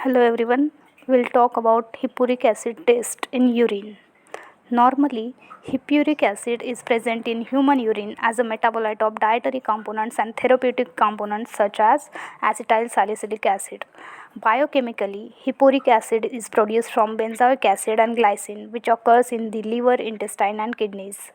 Hello everyone, we'll talk about hippuric acid test in urine. Normally, hippuric acid is present in human urine as a metabolite of dietary components and therapeutic components such as acetyl salicylic acid. Biochemically, hippuric acid is produced from benzoic acid and glycine, which occurs in the liver, intestine, and kidneys.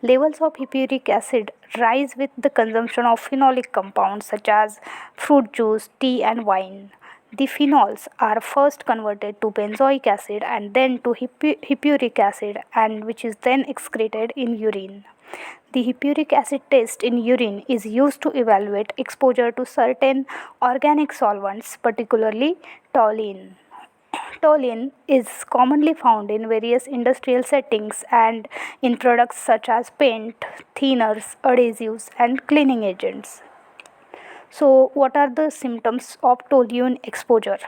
Levels of hippuric acid rise with the consumption of phenolic compounds such as fruit juice, tea, and wine. The phenols are first converted to benzoic acid and then to hippuric acid, and which is then excreted in urine. The hippuric acid test in urine is used to evaluate exposure to certain organic solvents, particularly toluene. Toluene is commonly found in various industrial settings and in products such as paint, thinners, adhesives, and cleaning agents. So, what are the symptoms of toluene exposure?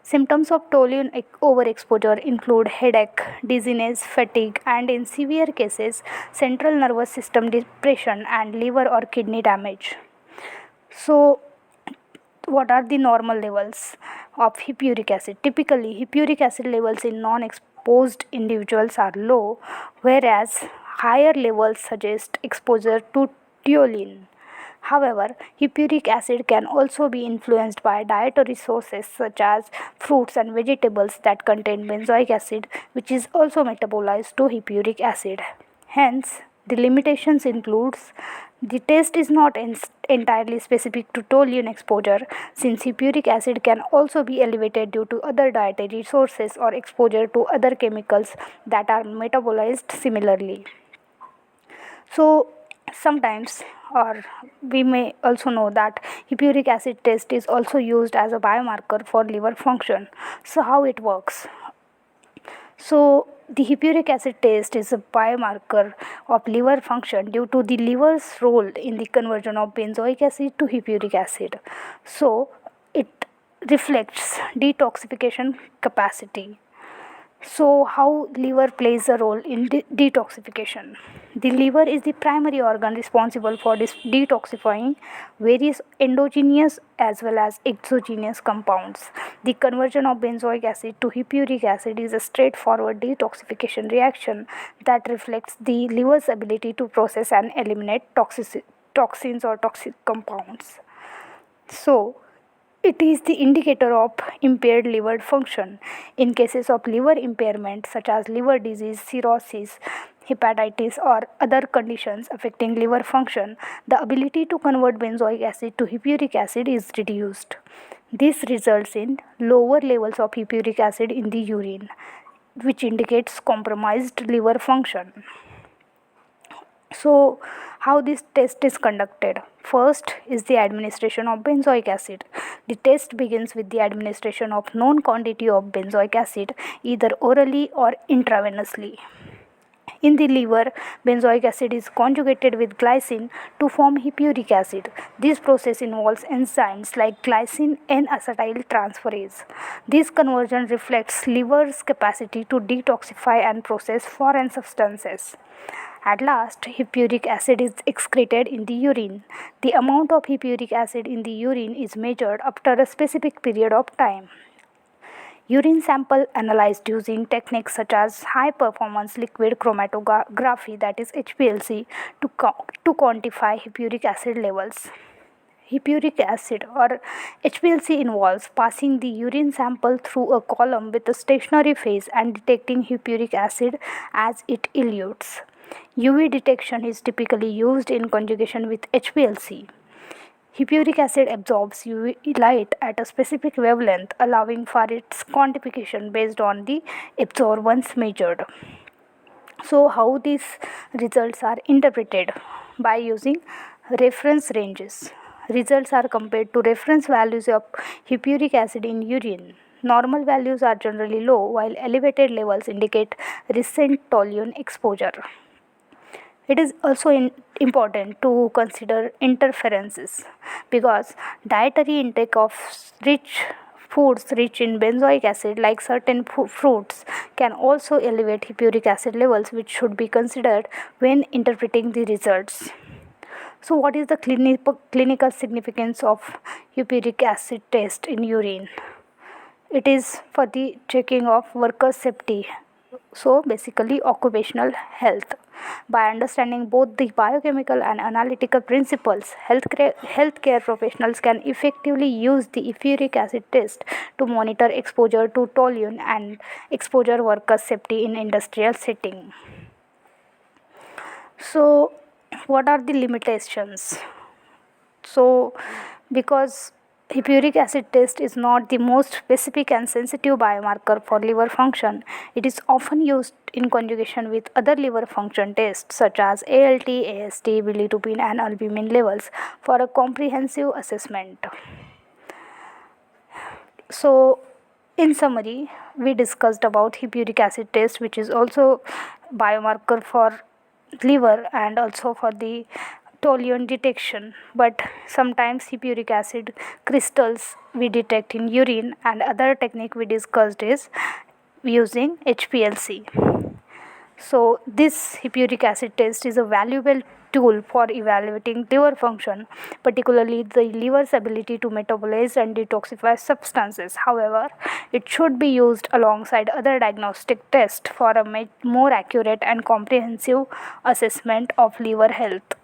Symptoms of toluene overexposure include headache, dizziness, fatigue, and in severe cases, central nervous system depression and liver or kidney damage. So, what are the normal levels of hippuric acid? Typically, hippuric acid levels in non exposed individuals are low, whereas higher levels suggest exposure to toluene. However, hippuric acid can also be influenced by dietary sources such as fruits and vegetables that contain benzoic acid, which is also metabolized to hippuric acid. Hence, the limitations includes the test is not entirely specific to toluene exposure, since hippuric acid can also be elevated due to other dietary sources or exposure to other chemicals that are metabolized similarly. So sometimes, or we may also know that hippuric acid test is also used as a biomarker for liver function. So how it works? So the hippuric acid test is a biomarker of liver function due to the liver's role in the conversion of benzoic acid to hippuric acid. So it reflects detoxification capacity. So, how liver plays a role in detoxification? The liver is the primary organ responsible for detoxifying various endogenous as well as exogenous compounds. The conversion of benzoic acid to hippuric acid is a straightforward detoxification reaction that reflects the liver's ability to process and eliminate toxins or toxic compounds. So, it is the indicator of impaired liver function. In cases of liver impairment, such as liver disease, cirrhosis, hepatitis, or other conditions affecting liver function, the ability to convert benzoic acid to hippuric acid is reduced. This results in lower levels of hippuric acid in the urine, which indicates compromised liver function. So, how this test is conducted? First is the administration of benzoic acid. The test begins with the administration of known quantity of benzoic acid either orally or intravenously. In the liver, benzoic acid is conjugated with glycine to form hippuric acid. This process involves enzymes like glycine N-acetyl transferase. This conversion reflects liver's capacity to detoxify and process foreign substances. At last, hippuric acid is excreted in the urine. The amount of hippuric acid in the urine is measured after a specific period of time. Urine sample analyzed using techniques such as high performance liquid chromatography, that is HPLC, to quantify hippuric acid levels. Hippuric acid or HPLC involves passing the urine sample through a column with a stationary phase and detecting hippuric acid as it elutes. UV detection is typically used in conjugation with HPLC. Hippuric acid absorbs UV light at a specific wavelength, allowing for its quantification based on the absorbance measured. So, how these results are interpreted? By using reference ranges. Results are compared to reference values of hippuric acid in urine. Normal values are generally low, while elevated levels indicate recent toluene exposure. It is also important to consider interferences because dietary intake of rich foods rich in benzoic acid like certain fruits can also elevate hippuric acid levels, which should be considered when interpreting the results. So what is the clinical significance of hippuric acid test in urine? It is for the checking of worker safety, so basically occupational health. By understanding both the biochemical and analytical principles, healthcare professionals can effectively use the uric acid test to monitor exposure to toluene and exposure worker safety in industrial setting. So what are the limitations? So, because hippuric acid test is not the most specific and sensitive biomarker for liver function, it is often used in conjugation with other liver function tests such as ALT, AST, bilirubin, and albumin levels for a comprehensive assessment. So, in summary, we discussed about hippuric acid test, which is also biomarker for liver and also for the toluene detection. But sometimes hippuric acid crystals we detect in urine, and other technique we discussed is using HPLC. So, this hippuric acid test is a valuable tool for evaluating liver function, particularly the liver's ability to metabolize and detoxify substances. However, it should be used alongside other diagnostic tests for a more accurate and comprehensive assessment of liver health.